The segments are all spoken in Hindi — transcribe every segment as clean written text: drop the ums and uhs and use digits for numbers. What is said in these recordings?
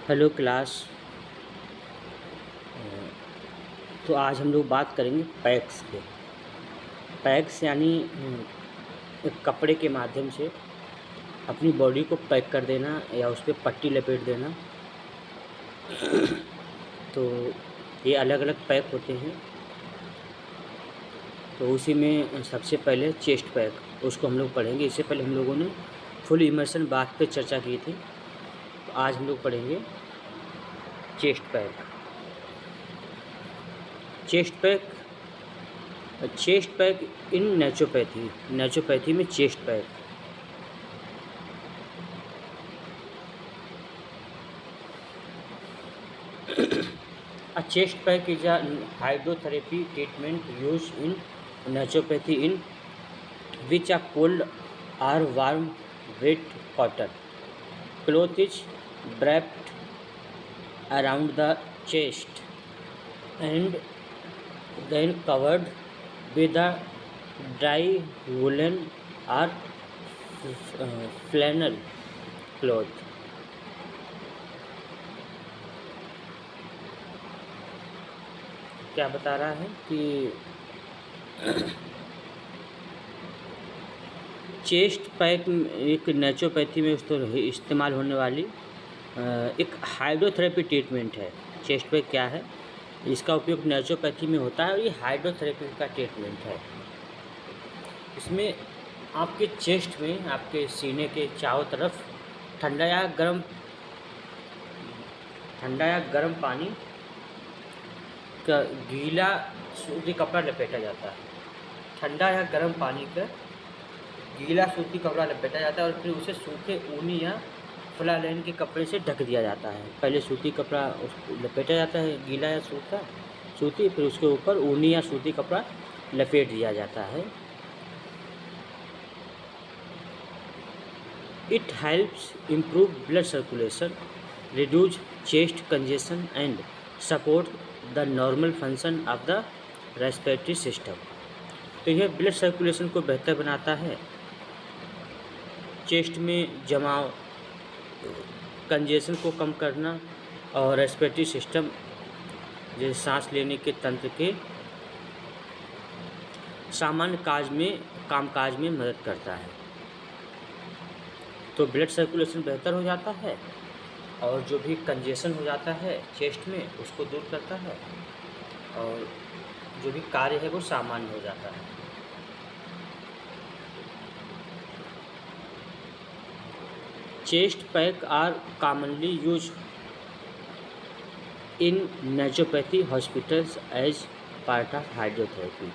Hello class. तो आज हम लोग बात करेंगे पैक्स पे। पैक्स यानी एक कपड़े के माध्यम से अपनी बॉडी को पैक कर देना या उस पे पट्टी लपेट देना। तो ये अलग अलग पैक होते हैं। तो उसी में सबसे पहले चेस्ट पैक, उसको हम लोग पढ़ेंगे। इससे पहले हम लोगों ने फुल इमर्शन बाथ पे चर्चा की थी। तो आज हम लोग पढ़ेंगे चेस्ट पैक। चेस्ट पैक इन नेचुरोपैथी में chest pack. A chest pack is a hydrotherapy treatment used in naturopathy in which a cold or warm wet cotton cloth is wrapped around the chest and then covered with a dry woolen or flannel cloth. क्या बता रहा है कि चेस्ट पैक एक नेचुरोपैथी में इस्तेमाल होने वाली एक हाइड्रोथेरेपी ट्रीटमेंट है। चेस्ट पैक क्या है, इसका उपयोग नेचुरोपैथी में होता है और ये हाइड्रोथेरेपी का ट्रीटमेंट है। इसमें आपके चेस्ट में, आपके सीने के चारों तरफ ठंडा या गर्म पानी का गीला सूती कपड़ा लपेटा जाता है। ठंडा या गर्म पानी का गीला सूती कपड़ा लपेटा जाता है और फिर उसे सूखे ऊनी या फ्लालेन के कपड़े से ढक दिया जाता है। पहले सूती कपड़ा लपेटा जाता है, गीला या सूती, फिर उसके ऊपर ऊनी या सूती कपड़ा लपेट दिया जाता है। It helps improve blood circulation, reduce chest congestion and support the normal function of the respiratory system. तो यह ब्लड सर्कुलेशन को बेहतर बनाता है, चेस्ट में जमाव, कंजेशन को कम करना और रेस्पिरेटरी सिस्टम जैसे सांस लेने के तंत्र के सामान्य कामकाज में मदद करता है। तो ब्लड सर्कुलेशन बेहतर हो जाता है और जो भी कंजेशन हो जाता है चेस्ट में उसको दूर करता है और जो भी कार्य है वो सामान्य हो जाता है। Chest pack are commonly use in naturopathy hospitals as part of hydrotherapy.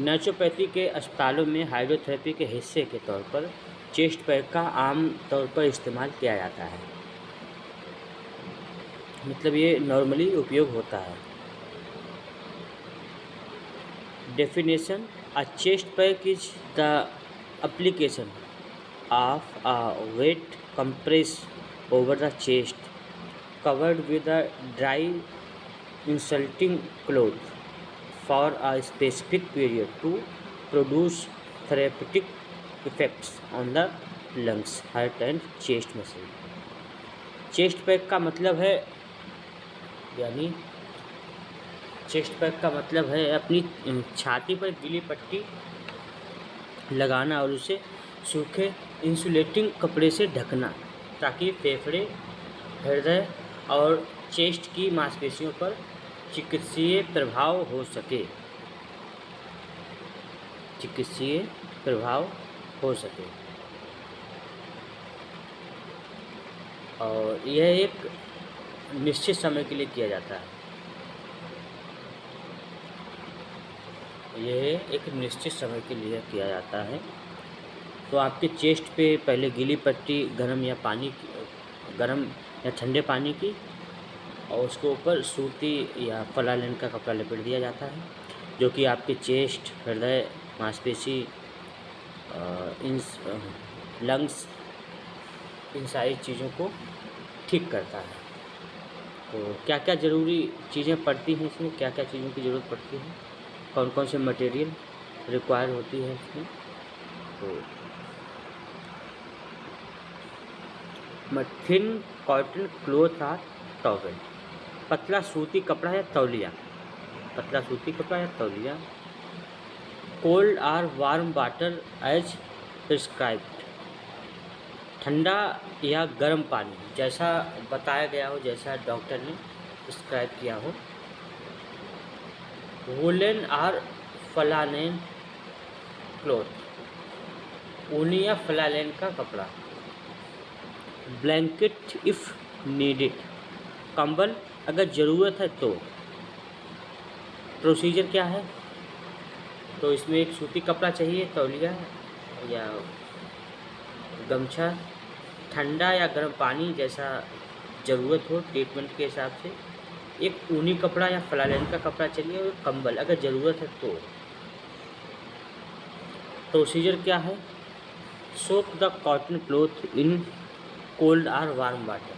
Naturopathy के अस्पतालों में हाइड्रोथेरेपी के हिस्से के तौर पर चेस्ट पैक का आम तौर पर इस्तेमाल किया जाता है। मतलब ये नॉर्मली उपयोग होता है। Definition: a chest pack is the application of a wet compress over the chest covered with a dry insulting cloth for a specific period to produce therapeutic effects on the lungs, heart and chest muscle. Chest pack का मतलब है अपनी छाती पर गीली पट्टी लगाना और उसे सूखे इंसुलेटिंग कपड़े से ढकना ताकि फेफड़े, हृदय और चेस्ट की मांसपेशियों पर चिकित्सीय प्रभाव हो सके। और यह एक निश्चित समय के लिए किया जाता है। तो आपके चेस्ट पे पहले गीली पट्टी गर्म या ठंडे पानी की और उसके ऊपर सूती या फ्लानेल का कपड़ा लपेट दिया जाता है, जो कि आपके चेस्ट, हृदय, मांसपेशी, लंग्स, इन सारी चीज़ों को ठीक करता है। तो क्या क्या ज़रूरी चीज़ें पड़ती हैं इसमें, क्या क्या चीज़ों की ज़रूरत पड़ती है, कौन कौन से मटेरियल रिक्वायर होती है इसमें। तो thin cotton cloth or towel, पतला सूती कपड़ा या तौलिया, पतला सूती कपड़ा या तौलिया। Cold or warm water as prescribed, ठंडा या गर्म पानी जैसा बताया गया हो, जैसा डॉक्टर ने प्रिस्क्राइब किया हो। वुलन आर फ्लानेन क्लॉथ, ऊनी या फ्लानेन का कपड़ा। ब्लैंकेट इफ़ नीडेड, कंबल अगर ज़रूरत है तो। प्रोसीजर क्या है, तो इसमें एक सूती कपड़ा चाहिए, तौलिया या गमछा, ठंडा या गर्म पानी जैसा ज़रूरत हो ट्रीटमेंट के हिसाब से, एक ऊनी कपड़ा या फ्लानेन का कपड़ा चाहिए और कंबल अगर ज़रूरत है तो। प्रोसीजर क्या है, soak the cotton cloth in cold or warm water,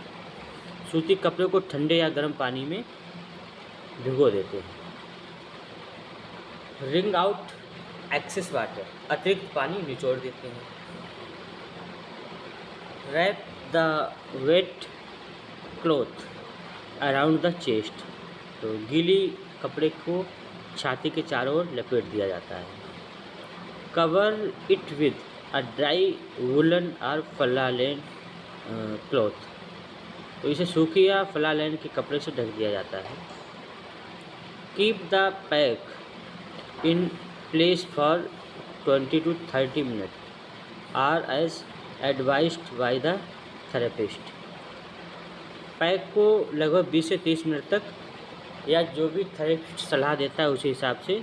सूती कपड़े को ठंडे या गर्म पानी में भिगो देते हैं। रिंग आउट एक्सेस वाटर, अतिरिक्त पानी निचोड़ देते हैं। Wrap the wet cloth around the chest, तो गीली कपड़े को छाती के चारों ओर लपेट दिया जाता है। Cover it with a dry woollen or flannel cloth, तो इसे सूखी या फ्लानेन के कपड़े से ढक दिया जाता है। Keep the pack in place for 20 to 30 minute or as advised by the therapist, pack को लगभग 20 से 30 मिनट तक या जो भी थेरेपिस्ट सलाह देता है उसी हिसाब से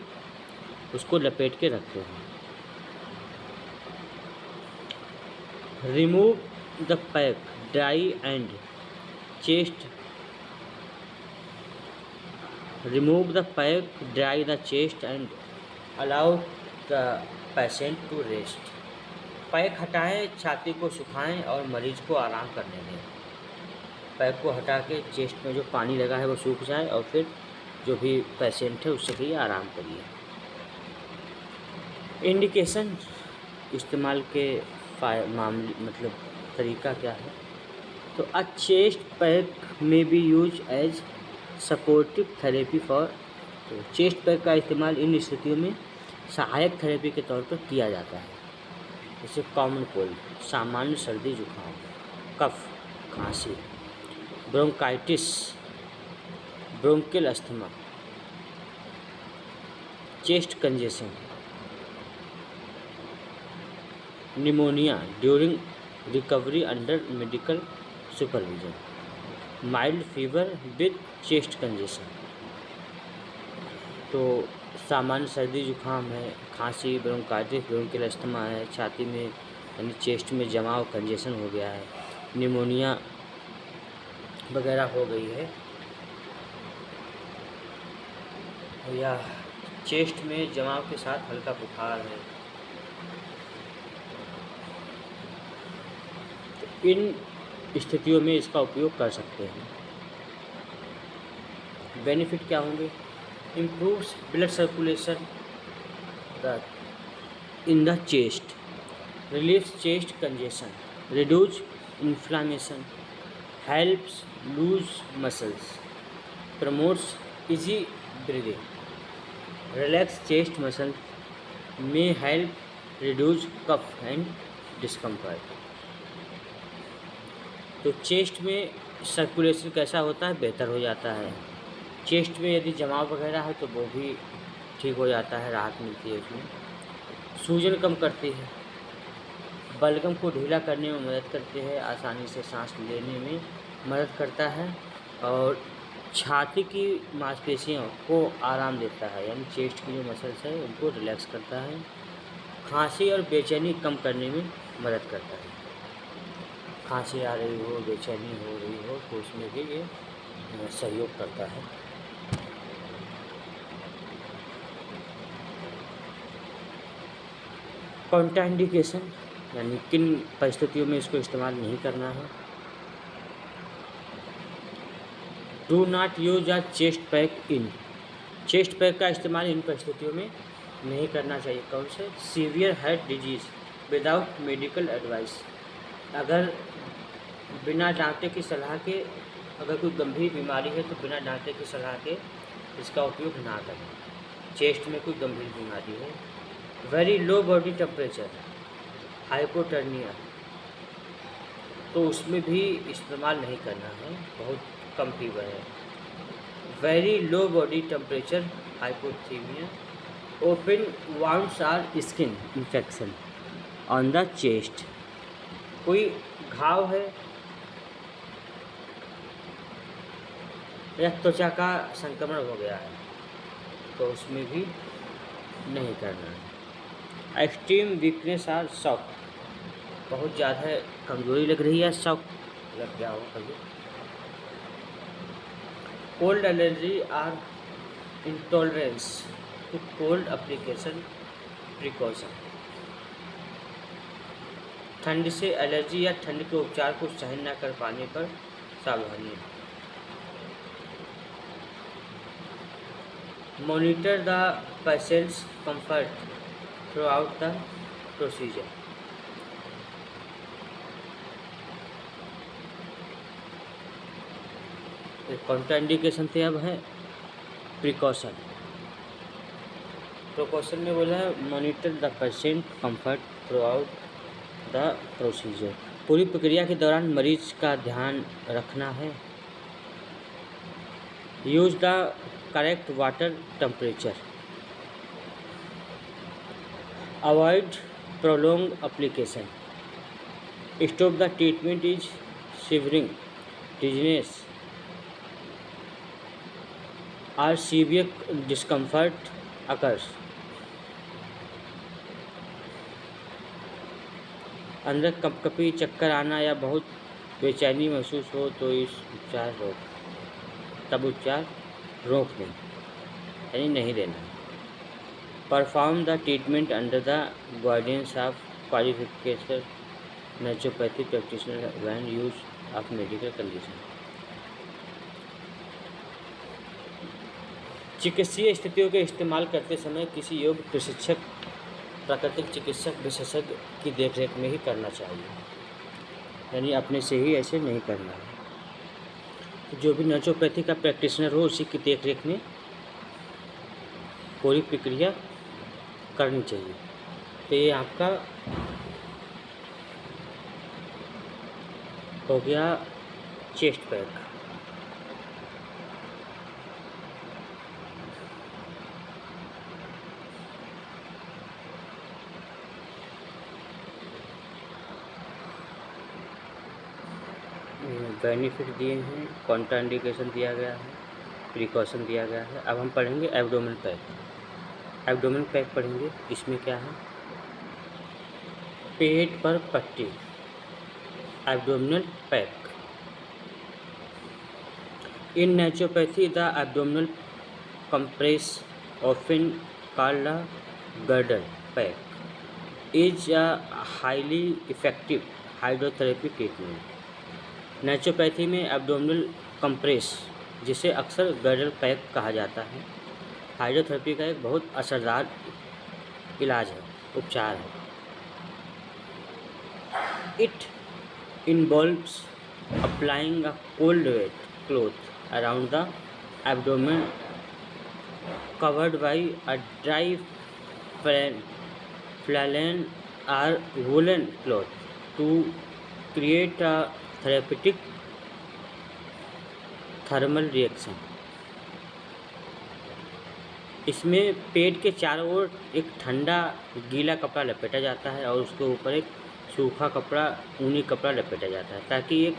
उसको लपेट के रखते हैं। Remove the pack dry and chest, remove the pack dry the chest and allow the patient to rest, pack हटाएं, छाती को सुखाएं और मरीज को आराम करने दें। पैक को हटा के चेस्ट में जो पानी लगा है वो सूख जाए और फिर जो भी पेशेंट है उससे भी आराम करिए। इंडिकेशन, इस्तेमाल के मामले मतलब तरीका क्या है, तो a chest pack may be use as supportive therapy for, तो चेस्ट पैक का इस्तेमाल इन स्थितियों में सहायक थेरेपी के तौर पर किया जाता है, जैसे कॉमन कोल्ड, सामान्य सर्दी जुकाम, कफ खांसी, bronchitis, bronchial asthma, chest congestion, pneumonia during recovery under medical supervision, mild fever with chest congestion, तो सामान्य सर्दी जुकाम है, खांसी, ब्रोंकाइटिस, ब्रोंकियल अस्थमा है, छाती में यानी चेस्ट में जमाव कंजेशन हो गया है, निमोनिया वगैरह हो गई है, या चेस्ट में जमाव के साथ हल्का बुखार है, तो इन स्थितियों में इसका उपयोग कर सकते हैं। बेनिफिट क्या होंगे, improves blood circulation in the chest, relieves chest congestion, reduce inflammation, helps loose muscles, promotes easy breathing, relax chest muscle, may help reduce cough and discomfort, तो चेस्ट में सर्कुलेशन कैसा होता है, बेहतर हो जाता है। चेस्ट में यदि जमाव वगैरह है तो वो भी ठीक हो जाता है, राहत मिलती है उसमें। सूजन कम करती है, बलगम को ढीला करने में मदद करती है, आसानी से सांस लेने में मदद करता है और छाती की मांसपेशियों को आराम देता है, यानी चेस्ट की जो मसल्स है उनको रिलैक्स करता है। खांसी और बेचैनी कम करने में मदद करता है, खांसी आ रही हो, बेचैनी हो रही हो तो उसमें भी ये सहयोग करता है। कॉन्ट्राइंडिकेशन, यानी किन परिस्थितियों में इसको इस्तेमाल नहीं करना है। Do not use a chest pack in, chest pack का इस्तेमाल इन परिस्थितियों में नहीं करना चाहिए। कौन से, severe heart disease without medical advice, अगर बिना डॉक्टर की सलाह के अगर कोई गंभीर बीमारी है तो बिना डॉक्टर की सलाह के इसका उपयोग ना करें। चेस्ट में कोई गंभीर बीमारी है, very low body temperature, hypothermia, तो उसमें भी इस्तेमाल नहीं करना है, बहुत कम फीवर है। Very low body temperature, hypothermia, open wounds or skin infection on the chest, कोई घाव है या त्वचा का संक्रमण हो गया है तो उसमें भी नहीं करना है। एक्सट्रीम वीकनेस आर शॉक, बहुत ज़्यादा कमजोरी लग रही है, शॉक लग गया हो कभी। Cold allergy or intolerance to cold application precaution, ठंड से एलर्जी या ठंड के उपचार को सहन न कर पाने पर सावधानी। Monitor the patients comfort through out the procedure, contraindication थे अब है प्रिकॉशन। प्रिकॉशन में बोला है monitor the patient comfort through out the procedure, पूरी प्रक्रिया के दौरान मरीज का ध्यान रखना है। Use the correct water temperature, avoid prolong application, stop the treatment is shivering, dizziness और सीवियर डिस्कम्फर्ट अकर्स, अंदर कपकपी, चक्कर आना या बहुत बेचैनी महसूस हो तो इस उपचार रोक दें, यानी नहीं देना। Perform the treatment under the guidance of qualification naturopathy practitioner when use of medical condition. चिकित्सीय स्थितियों के इस्तेमाल करते समय किसी योग प्रशिक्षक, प्राकृतिक चिकित्सक विशेषज्ञ की देखरेख में ही करना चाहिए, यानी अपने से ही ऐसे नहीं करना है। जो भी नेचुरोपैथी का प्रैक्टिशनर हो उसी की देखरेख में पूरी प्रक्रिया करनी चाहिए। तो ये आपका हो गया चेस्ट पैक। बेनिफिट दिए हैं, कॉन्ट्राइंडिकेशन दिया गया है, प्रिकॉशन दिया गया है। अब हम पढ़ेंगे एब्डोमेन पैक। एब्डोमेन पैक पढ़ेंगे, इसमें क्या है, पेट पर पट्टी, abdominal pack. In naturopathy the abdominal compress often called a girdle pack is a highly effective hydrotherapy treatment. Naturopathy में एब्डोमिनल कंप्रेस, जिसे अक्सर गर्डल पैक कहा जाता है, हाइड्रोथेरेपी का एक बहुत असरदार इलाज है, उपचार है। It involves applying a cold wet cloth around the abdomen covered by a dry flannel or woolen cloth to create a therapeutic thermal reaction। इसमें पेट के चारों ओर एक ठंडा गीला कपड़ा लपेटा जाता है और उसके ऊपर एक सूखा कपड़ा, ऊनी कपड़ा लपेटा जाता है ताकि एक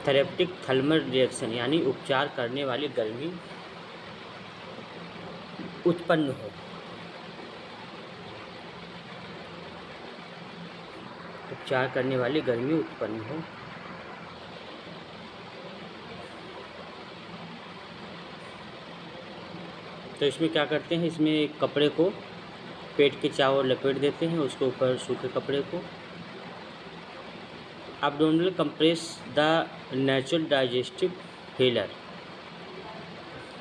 थेरेपेटिक थर्मल रिएक्शन यानी उपचार करने वाली गर्मी उत्पन्न हो। उपचार करने वाली गर्मी उत्पन्न हो। तो इसमें क्या करते हैं, इसमें एक कपड़े को पेट के चारों ओर लपेट देते हैं, उसके ऊपर सूखे कपड़े को। Abdominal compress the natural digestive healer.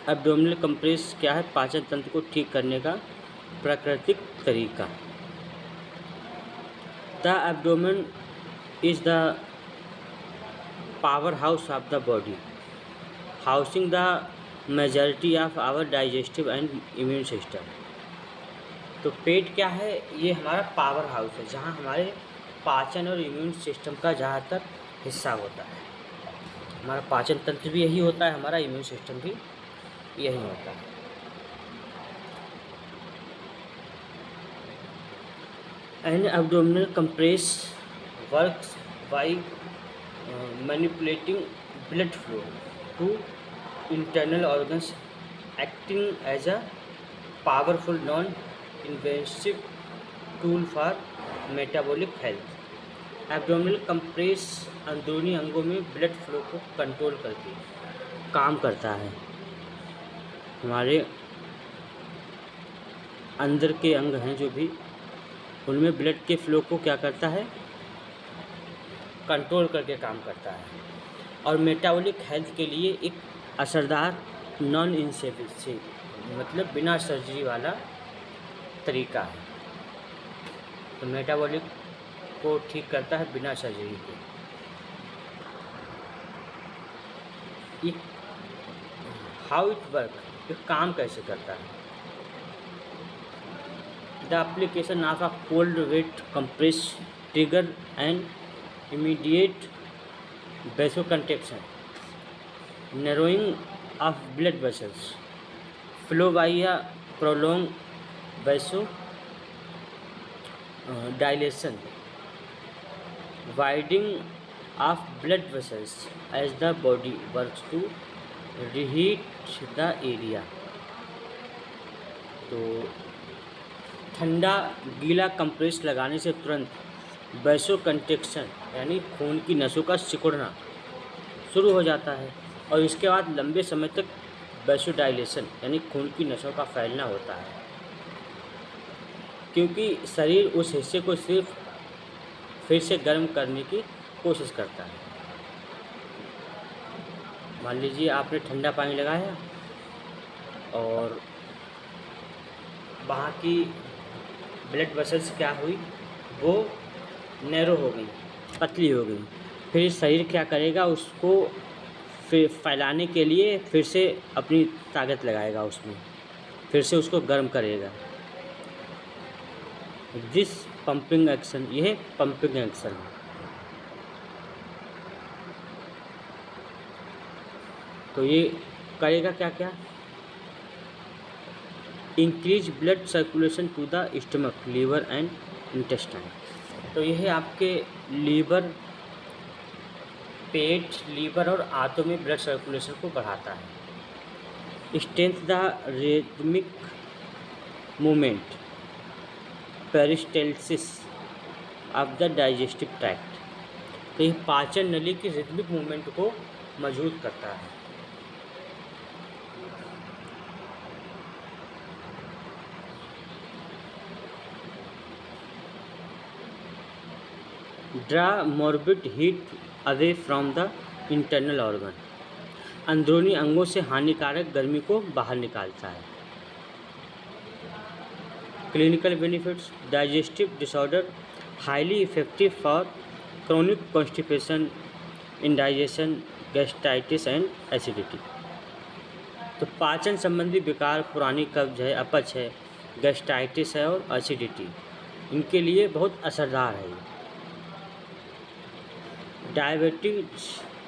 Abdominal compress क्या है, पाचन तंत्र को ठीक करने का प्राकृतिक तरीका। The abdomen is the power house of the body, housing the majority of our digestive and immune system. तो पेट क्या है? ये हमारा पावर हाउस है, जहाँ हमारे पाचन और इम्यून सिस्टम का ज़्यादातर हिस्सा होता है। हमारा पाचन तंत्र भी यही होता है, हमारा इम्यून सिस्टम भी यही होता है। An abdominal compress works by manipulating blood flow to internal organs, acting as a powerful non invasive tool for metabolic health. Abdominal compress अंदरूनी अंगों में ब्लड फ्लो को कंट्रोल करके काम करता है। हमारे अंदर के अंग हैं जो भी, उनमें ब्लड के फ्लो को क्या करता है? कंट्रोल करके काम करता है। और मेटाबॉलिक हेल्थ के लिए एक असरदार नॉन इन्वेसिव, मतलब बिना सर्जरी वाला तरीका है। तो मेटाबॉलिक को ठीक करता है बिना सर्जरी के। ये हाउ इट वर्क, ये काम कैसे करता है? The application of a cold wet compress trigger and immediate vasoconstriction, narrowing of blood vessels, flow by a prolonged vasodilation, widening of blood vessels as the body works to reheat the area। तो ठंडा गीला कंप्रेस लगाने से तुरंत वैसोकंस्ट्रिक्शन यानी खून की नसों का सिकुड़ना शुरू हो जाता है, और इसके बाद लंबे समय तक वैसोडाइलेशन यानी खून की नसों का फैलना होता है, क्योंकि शरीर उस हिस्से को सिर्फ फिर से गर्म करने की कोशिश करता है। मान लीजिए आपने ठंडा पानी लगाया और वहाँ की ब्लड वेसल्स क्या हुई? वो नैरो हो गई, पतली हो गई। फिर शरीर क्या करेगा? उसको फिर फैलाने के लिए फिर से अपनी ताकत लगाएगा, उसमें फिर से उसको गर्म करेगा। दिस पंपिंग एक्शन, यह पंपिंग एक्शन है। तो ये करेगा क्या क्या? Increase blood circulation to the stomach, liver and intestine. तो यह आपके लीवर, पेट, लीवर और आंतों में ब्लड सर्कुलेशन को बढ़ाता है। Strength the rhythmic movement, peristalsis of the digestive tract. तो यह पाचन नली की रिदमिक मूवमेंट को मजबूत करता है। Draw morbid heat away from the internal organ, अंदरूनी अंगों से हानिकारक गर्मी को बाहर निकालता है। Clinical benefits, digestive disorder, highly effective for chronic constipation, indigestion, gastritis and acidity. तो पाचन संबंधी विकार, पुरानी कब्ज है, अपच है, गैस्ट्राइटिस है और एसिडिटी, इनके लिए बहुत असरदार है। डायबिटीज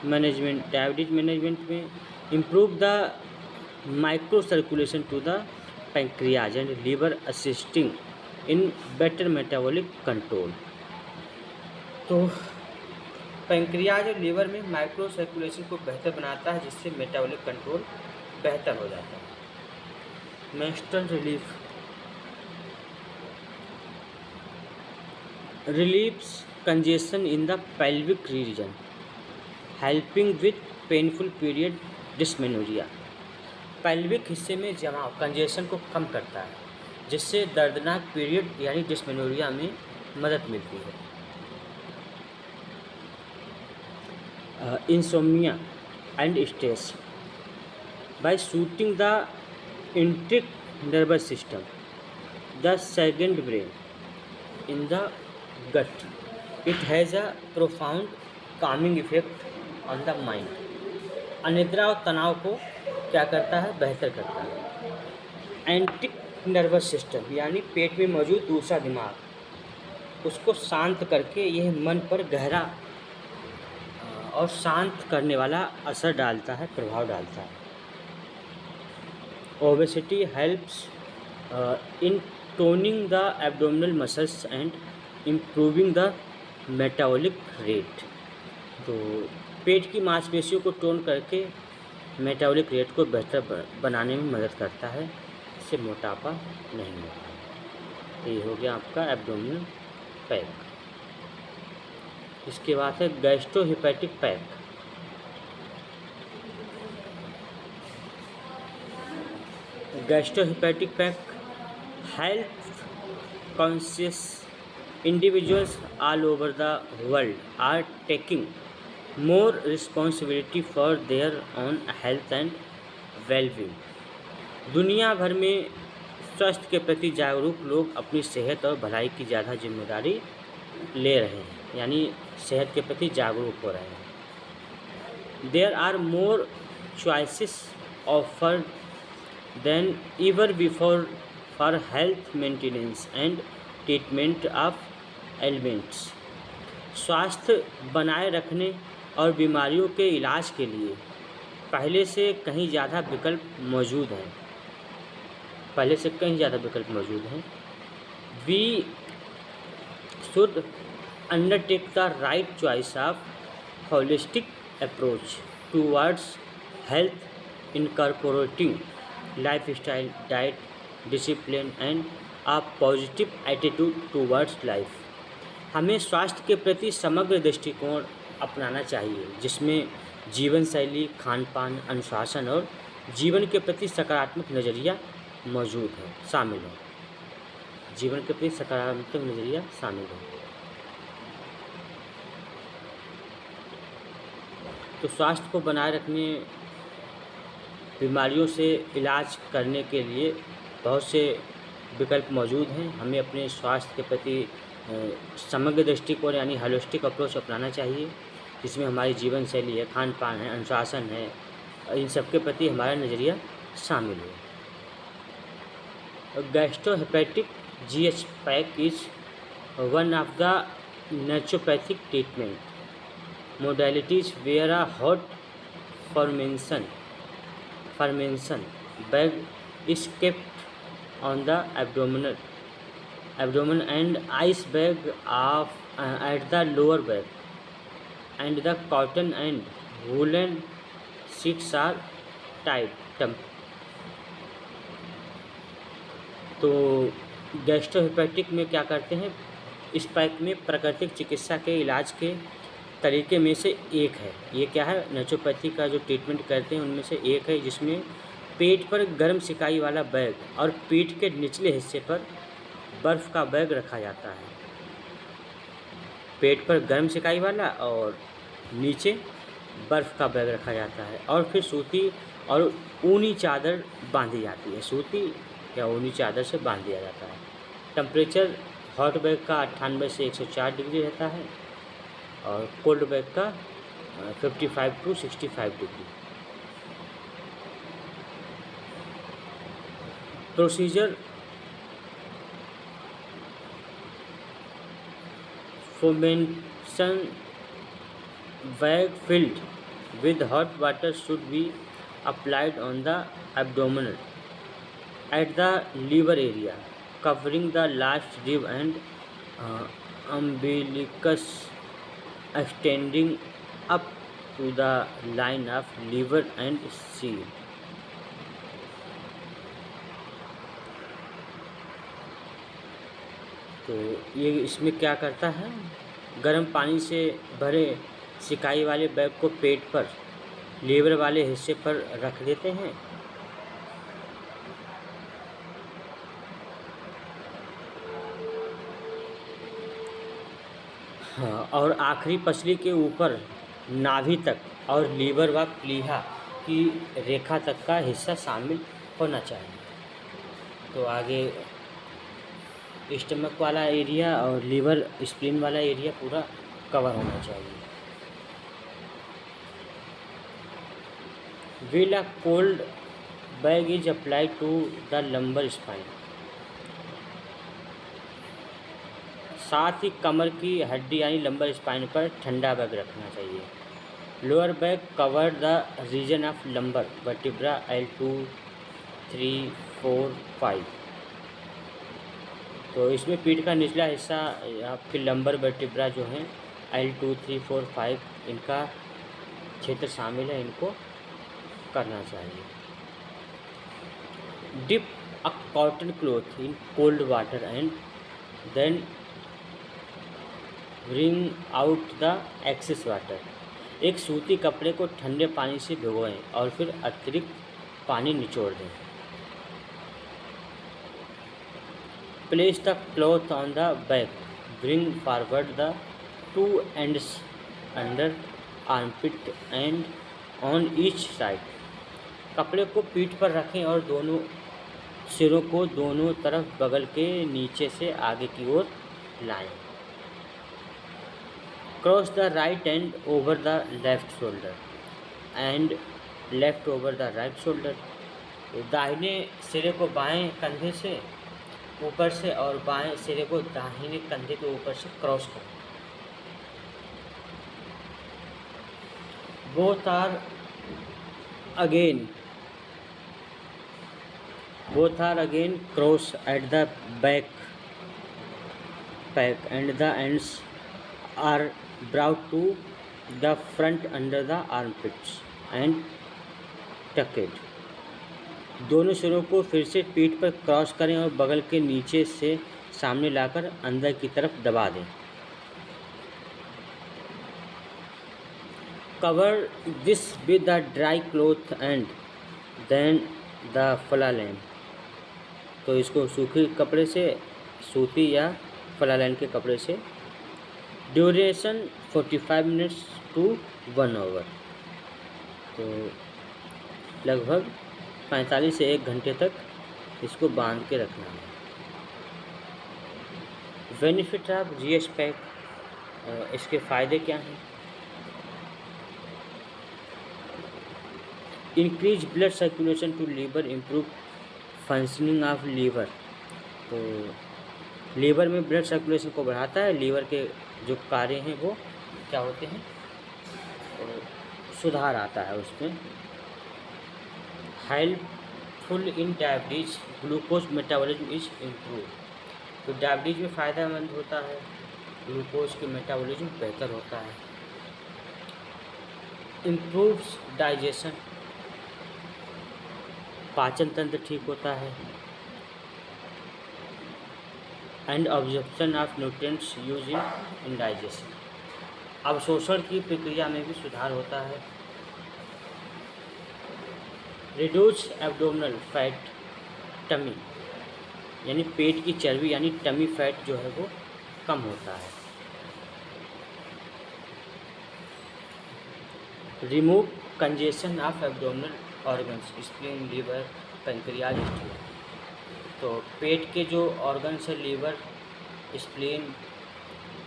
मैनेजमेंट में improve the micro circulation to the pancreas and liver, assisting in better metabolic control. तो पैंक्रियाज और लीवर में माइक्रो सर्कुलेशन को बेहतर बनाता है, जिससे मेटाबॉलिक कंट्रोल बेहतर हो जाता है। Menstrual relieves congestion in the pelvic region, helping with painful period dysmenorrhea। Pelvic हिस्से में जमाव कंजेशन को कम करता है, जिससे दर्दनाक पीरियड यानी डिस्मेनोरिया में मदद मिलती है। Insomnia and stress, by soothing the enteric nervous system, the second brain in the gut, it has a profound calming effect on the mind. अनिद्रा और तनाव को क्या करता है, बेहतर करता है। एंटिक नर्वस सिस्टम यानी पेट में मौजूद दूसरा दिमाग, उसको शांत करके यह मन पर गहरा और शांत करने वाला असर डालता है, प्रभाव डालता है। Obesity helps in toning the abdominal muscles and improving the metabolic rate. तो पेट की मांसपेशियों को टोन करके मेटाबॉलिक रेट को बेहतर बनाने में मदद करता है, इससे मोटापा नहीं होता। तो ये हो गया आपका एब्डोमिनल पैक। इसके बाद है gastrohepatic pack. Gastrohepatic pack health conscious individuals all over the world are taking more responsibility for their own health and well-being। दुनिया भर में स्वास्थ्य के प्रति जागरूक लोग अपनी सेहत और भलाई की ज़्यादा जिम्मेदारी ले रहे हैं, यानी सेहत के प्रति जागरूक हो रहे हैं। There are more choices offered than ever before for health maintenance and treatment of elements. स्वास्थ्य बनाए रखने और बीमारियों के इलाज के लिए पहले से कहीं ज़्यादा विकल्प मौजूद हैं। We should undertake the right choice of holistic approach towards health incorporating life style, diet, discipline and a positive attitude towards life. हमें स्वास्थ्य के प्रति समग्र दृष्टिकोण अपनाना चाहिए, जिसमें जीवन शैली, खान पान, अनुशासन और जीवन के प्रति सकारात्मक नज़रिया मौजूद है, शामिल है। जीवन के प्रति सकारात्मक नज़रिया शामिल है। तो स्वास्थ्य को बनाए रखने, बीमारियों से इलाज करने के लिए बहुत से विकल्प मौजूद हैं। हमें अपने स्वास्थ्य के प्रति समग्र दृष्टिकोण यानी होलिस्टिक अप्रोच अपनाना चाहिए, जिसमें हमारी जीवन शैली है, खान पान है, अनुशासन है, इन सब के प्रति हमारा नज़रिया शामिल है। Gastrohepatic GH pack is one of the naturopathic treatment modalities where a hot fomentation bag is kept on the abdomen and ice bag of at the lower back, and the cotton and woolen sheets are tied। तो गैस्ट्रोहिपैटिक में क्या करते हैं, इस पैक में प्राकृतिक चिकित्सा के इलाज के तरीके में से एक है। ये क्या है, नेचुरोपैथी का जो ट्रीटमेंट करते हैं उनमें से एक है, जिसमें पेट पर गर्म सिकाई वाला बैग और पीठ के निचले हिस्से पर बर्फ़ का बैग रखा जाता है। पेट पर गर्म सिकाई वाला और नीचे बर्फ़ का बैग रखा जाता है, और फिर सूती और ऊनी चादर बांधी जाती है। सूती या ऊनी चादर से बांध दिया जाता है। टेम्परेचर हॉट बैग का 98 से 104 डिग्री रहता है और कोल्ड बैग का 55 to 65 degree. Procedure formation bag filled with hot water should be applied on the abdomen at the liver area, covering the last rib and umbilicus, extending up to the line of liver and seal। तो ये इसमें क्या करता है, गर्म पानी से भरे सिकाई वाले बैग को पेट पर लीवर वाले हिस्से पर रख देते हैं। हाँ, और आखिरी पसली के ऊपर नाभि तक और लीवर व प्लीहा की रेखा तक का हिस्सा शामिल होना चाहिए। तो आगे स्टमक वाला एरिया और लीवर स्प्लीन वाला एरिया पूरा कवर होना चाहिए। Will a cold bag is applied to the lumbar spine? साथ ही कमर की हड्डी यानी लंबर स्पाइन पर ठंडा बैग रखना चाहिए। Lower bag cover the region of lumbar vertebra L2, 3, 4, 5। तो इसमें पीठ का निचला हिस्सा आपके लंबर वर्टिब्रा जो हैं L2, 3, 4, 5 इनका क्षेत्र शामिल है, इनको करना चाहिए। Dip a cotton cloth in cold water and then bring out the excess water. एक सूती कपड़े को ठंडे पानी से भिगोएं और फिर अतिरिक्त पानी निचोड़ दें। Place the cloth on the back, bring forward the two ends under armpit and on each side. कपड़े को पीठ पर रखें और दोनों सिरों को दोनों तरफ बगल के नीचे से आगे की ओर लाएं। Cross the right and over the left shoulder and left over the right shoulder. तो दाहिने सिरे को बाएं कंधे से ऊपर से और बाएं सिरे को दाहिने कंधे के ऊपर से क्रॉस करें। Both are again cross at the back and the ends are brought to the front under the armpits and tucked। दोनों सिरों को फिर से पीठ पर क्रॉस करें और बगल के नीचे से सामने लाकर अंदर की तरफ दबा दें। Cover this with the dry cloth and then the flannel. तो इसको सूखे कपड़े से, सूती या फ्लालैन के कपड़े से। Duration 45 minutes to 1 hour. तो लगभग 45 से 1 घंटे तक इसको बांध के रखना है। बेनिफिट ऑफ जीएस पैक, इसके फ़ायदे क्या हैं? Increase blood circulation to liver, improve functioning of liver. तो लीवर में ब्लड सर्कुलेशन को बढ़ाता है, लीवर के जो कार्य हैं वो क्या होते हैं, सुधार आता है उसमें। Helpful in diabetes, glucose metabolism is improve. तो डायबिटीज में फ़ायदेमंद होता है, ग्लूकोज के मेटाबॉलिज्म बेहतर होता है। इम्प्रूव्स डाइजेशन, पाचन तंत्र ठीक होता है। And absorption of nutrients use in digestion, अवशोषण की प्रक्रिया में भी सुधार होता है। रिड्यूस एब्डोमिनल फैट, टमी यानी पेट की चर्बी यानी टमी फैट जो है वो कम होता है। Remove congestion of abdominal organs, spleen, liver, pancreas, stomach. तो पेट के जो ऑर्गन्स है, लीवर, स्प्लीन,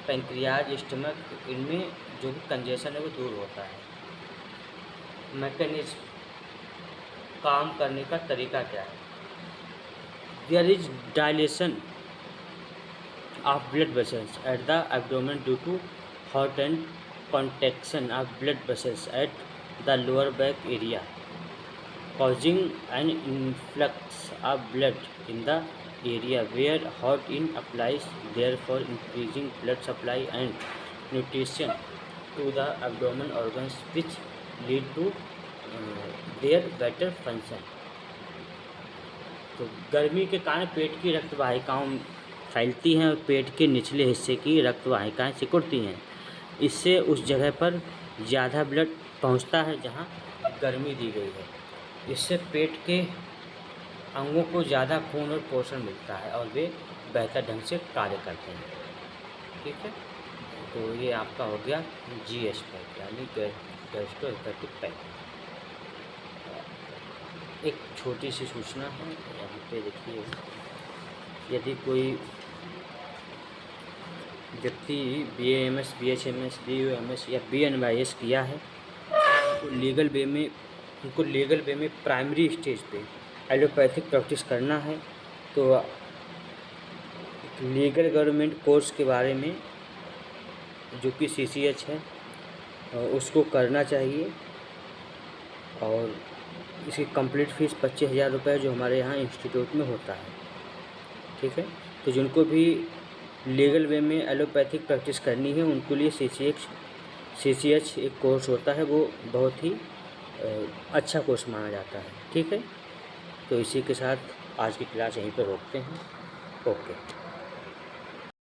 पैंक्रियाज, स्टमक, इनमें जो भी कंजेशन है वो दूर होता है। मैकेनिज्म, काम करने का तरीका क्या है? There is dilation of blood vessels at the abdomen due to hot and contraction of blood vessels at the lower back area, causing an influx of blood in the area where hot in applies, therefore increasing blood supply and nutrition to the abdominal organs, which lead to their better function। तो गर्मी के कारण पेट की रक्त वाहिकाओं फैलती हैं और पेट के निचले हिस्से की रक्त वाहिकाएँ सिकुड़ती हैं। इससे उस जगह पर ज़्यादा ब्लड पहुंचता है जहां गर्मी दी गई है। इससे पेट के अंगों को ज़्यादा खून और पोषण मिलता है और वे बेहतर ढंग से कार्य करते हैं। ठीक है, तो ये आपका हो गया जीएस पैक यानी गैस्ट्रोहेपेटिक पैक। एक छोटी सी सूचना है यहाँ पे देखिए, यदि कोई व्यक्ति BAMS, BHMS, BUMS या BNYS किया है तो लीगल वे में उनको लीगल वे में प्राइमरी स्टेज पे एलोपैथिक प्रैक्टिस करना है तो लीगल गवर्नमेंट कोर्स के बारे में जो कि CCH है उसको करना चाहिए। और इसकी कंप्लीट फ़ीस 25,000 रुपये जो हमारे यहाँ इंस्टीट्यूट में होता है। ठीक है, तो जिनको भी लीगल वे में एलोपैथिक प्रैक्टिस करनी है उनके लिए CCH एक कोर्स होता है, वो बहुत ही अच्छा कोर्स माना जाता है। ठीक है, तो इसी के साथ आज की क्लास यहीं पर रोकते हैं। ओके।